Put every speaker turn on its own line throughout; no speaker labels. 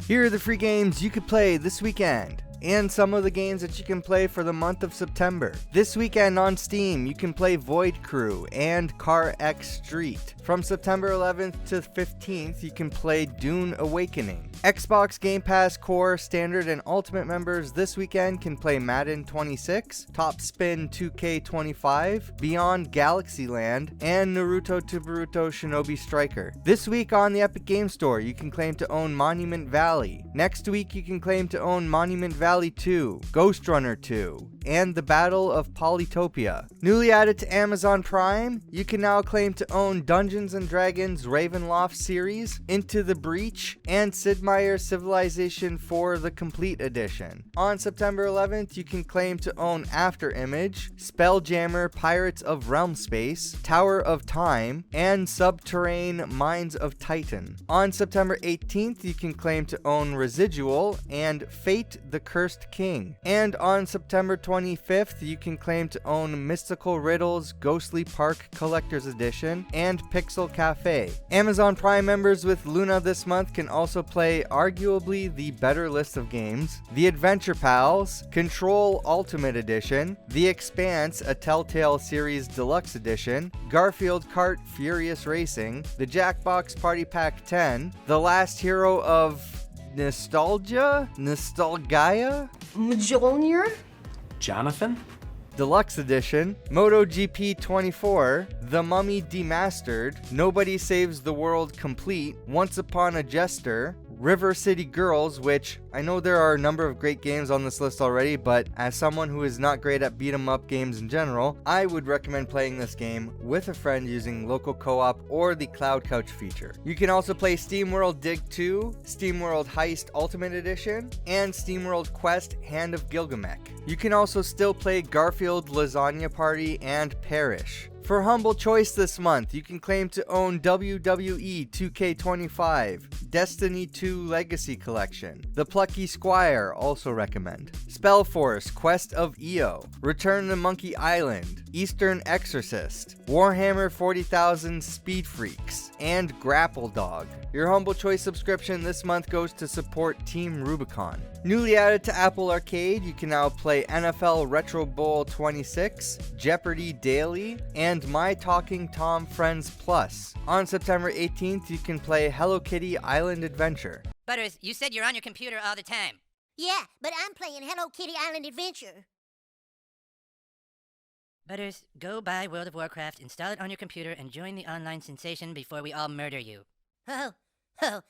Here are the free games you could play this weekend, and some of the games that you can play for the month of September. This weekend on Steam, you can play Void Crew and Car X Street. From September 11th to 15th, you can play Dune Awakening. Xbox Game Pass Core, Standard, and Ultimate members this weekend can play Madden 26, Top Spin 2K25, Beyond Galaxyland, and Naruto to Boruto Shinobi Striker. This week on the Epic Game Store, you can claim to own Monument Valley. Next week, you can claim to own Monument Valley 2, Ghost Runner 2, and The Battle of Polytopia. Newly added to Amazon Prime, you can now claim to own Dungeons & Dragons Ravenloft series, Into the Breach, and Sid Meier's Civilization 4 The Complete Edition. On September 11th, you can claim to own Afterimage, Spelljammer Pirates of Realm Space, Tower of Time, and Subterrane Mines of Titan. On September 18th, you can claim to own Residual and Fate the Cursed King. And on September 25th, you can claim to own Mystical Riddles Ghostly Park Collector's Edition and Pixel Cafe. Amazon Prime members with Luna this month can also play arguably the better list of games: The Adventure Pals, Control Ultimate Edition, The Expanse, a Telltale Series Deluxe Edition, Garfield Kart Furious Racing, the Jackbox Party Pack 10, The Last Hero of Nostalgaia?
Mjolnir?
Jonathan?
Deluxe Edition, MotoGP 24, The Mummy Demastered, Nobody Saves the World Complete, Once Upon a Jester, River City Girls, which I know there are a number of great games on this list already, but as someone who is not great at beat 'em up games in general, I would recommend playing this game with a friend using local co-op or the Cloud Couch feature. You can also play SteamWorld Dig 2, SteamWorld Heist Ultimate Edition, and SteamWorld Quest Hand of Gilgamesh. You can also still play Garfield Lasagna Party and Perish. For Humble Choice this month, you can claim to own WWE 2K25, Destiny 2 Legacy Collection, The Plucky Squire, also recommend, Spellforce Quest of Io, Return to Monkey Island, Eastern Exorcist, Warhammer 40,000 Speed Freaks, and Grapple Dog. Your Humble Choice subscription this month goes to support Team Rubicon. Newly added to Apple Arcade, you can now play NFL Retro Bowl 26, Jeopardy Daily, and My Talking Tom Friends Plus. On September 18th, you can play Hello Kitty Island Adventure.
Butters, you said you're on your computer all the time.
Yeah, but I'm playing Hello Kitty Island Adventure.
Butters, go buy World of Warcraft, install it on your computer, and join the online sensation before we all murder you.
Oh, all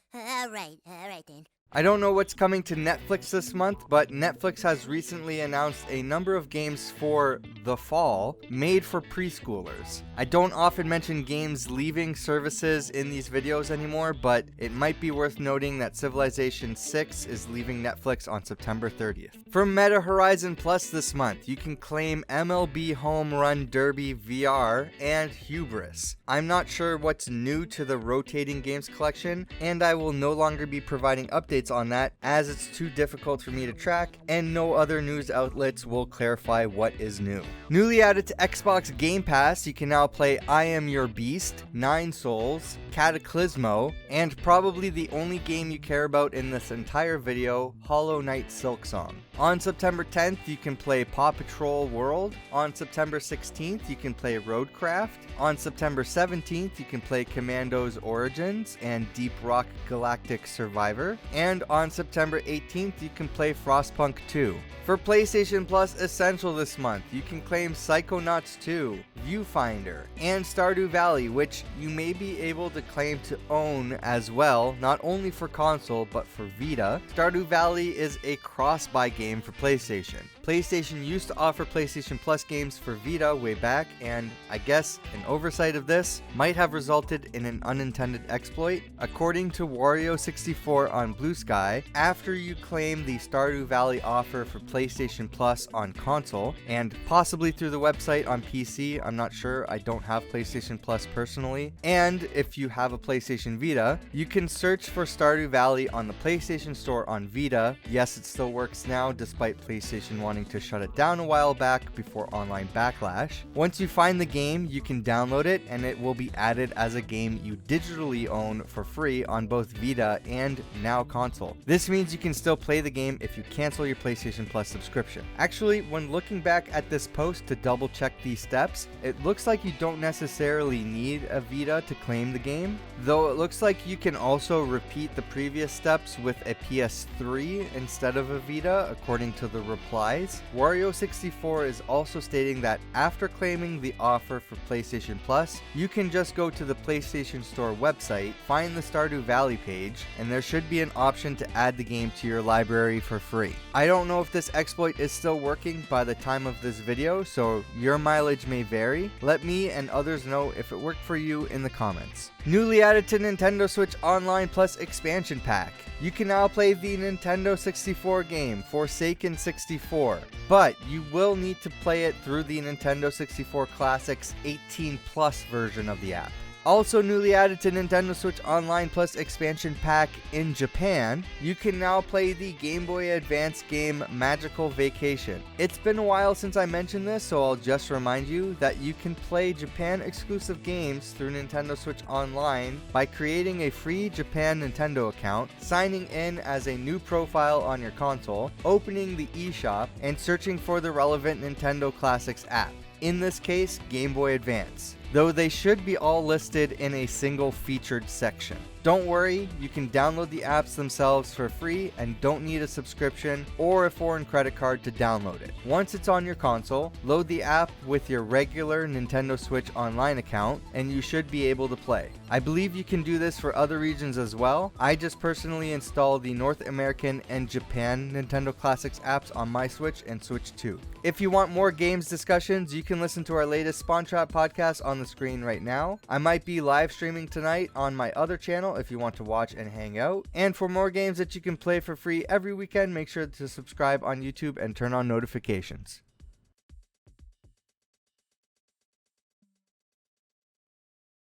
right then.
I don't know what's coming to Netflix this month, but Netflix has recently announced a number of games for the fall made for preschoolers. I don't often mention games leaving services in these videos anymore, but it might be worth noting that Civilization 6 is leaving Netflix on September 30th. For Meta Horizon Plus this month, you can claim MLB Home Run Derby VR and Hubris. I'm not sure what's new to the rotating games collection, and I will no longer be providing updates on that as it's too difficult for me to track, and no other news outlets will clarify what is new. Newly added to Xbox Game Pass, you can now play I Am Your Beast, Nine Souls, Cataclysmo, and probably the only game you care about in this entire video, Hollow Knight Silksong. On September 10th, you can play Paw Patrol World. On September 16th, you can play Roadcraft. On September 17th, you can play Commandos Origins and Deep Rock Galactic Survivor. And on September 18th, you can play Frostpunk 2. For PlayStation Plus Essential this month, you can claim Psychonauts 2, Viewfinder, and Stardew Valley, which you may be able to claim to own as well, not only for console, but for Vita. Stardew Valley is a cross-buy game for PlayStation. PlayStation used to offer PlayStation Plus games for Vita way back, and I guess an oversight of this might have resulted in an unintended exploit. According to Wario64 on Blue Sky, after you claim the Stardew Valley offer for PlayStation Plus on console, and possibly through the website on PC, I'm not sure, I don't have PlayStation Plus personally, and if you have a PlayStation Vita, you can search for Stardew Valley on the PlayStation Store on Vita. Yes, it still works now, despite PlayStation 1 wanting to shut it down a while back before online backlash. Once you find the game, you can download it and it will be added as a game you digitally own for free on both Vita and now console. This means you can still play the game if you cancel your PlayStation Plus subscription. Actually, when looking back at this post to double check these steps, it looks like you don't necessarily need a Vita to claim the game, though it looks like you can also repeat the previous steps with a PS3 instead of a Vita, according to the replies. Wario64 is also stating that after claiming the offer for PlayStation Plus, you can just go to the PlayStation Store website, find the Stardew Valley page, and there should be an option to add the game to your library for free. I don't know if this exploit is still working by the time of this video, so your mileage may vary. Let me and others know if it worked for you in the comments. Newly added to Nintendo Switch Online Plus Expansion Pack. You can now play the Nintendo 64 game, Forsaken 64, but you will need to play it through the Nintendo 64 Classics 18 Plus version of the app. Also newly added to Nintendo Switch Online Plus Expansion Pack in Japan, you can now play the Game Boy Advance game Magical Vacation. It's been a while since I mentioned this, so I'll just remind you that you can play Japan exclusive games through Nintendo Switch Online by creating a free Japan Nintendo account, signing in as a new profile on your console, opening the eShop, and searching for the relevant Nintendo Classics app. In this case, Game Boy Advance, though they should be all listed in a single featured section. Don't worry, you can download the apps themselves for free and don't need a subscription or a foreign credit card to download it. Once it's on your console, load the app with your regular Nintendo Switch Online account and you should be able to play. I believe you can do this for other regions as well. I just personally installed the North American and Japan Nintendo Classics apps on my Switch and Switch 2. If you want more games discussions, you can listen to our latest Spawn Trap podcast on the screen right now. I might be live streaming tonight on my other channel if you want to watch and hang out. And for more games that you can play for free every weekend, make sure to subscribe on YouTube and turn on notifications.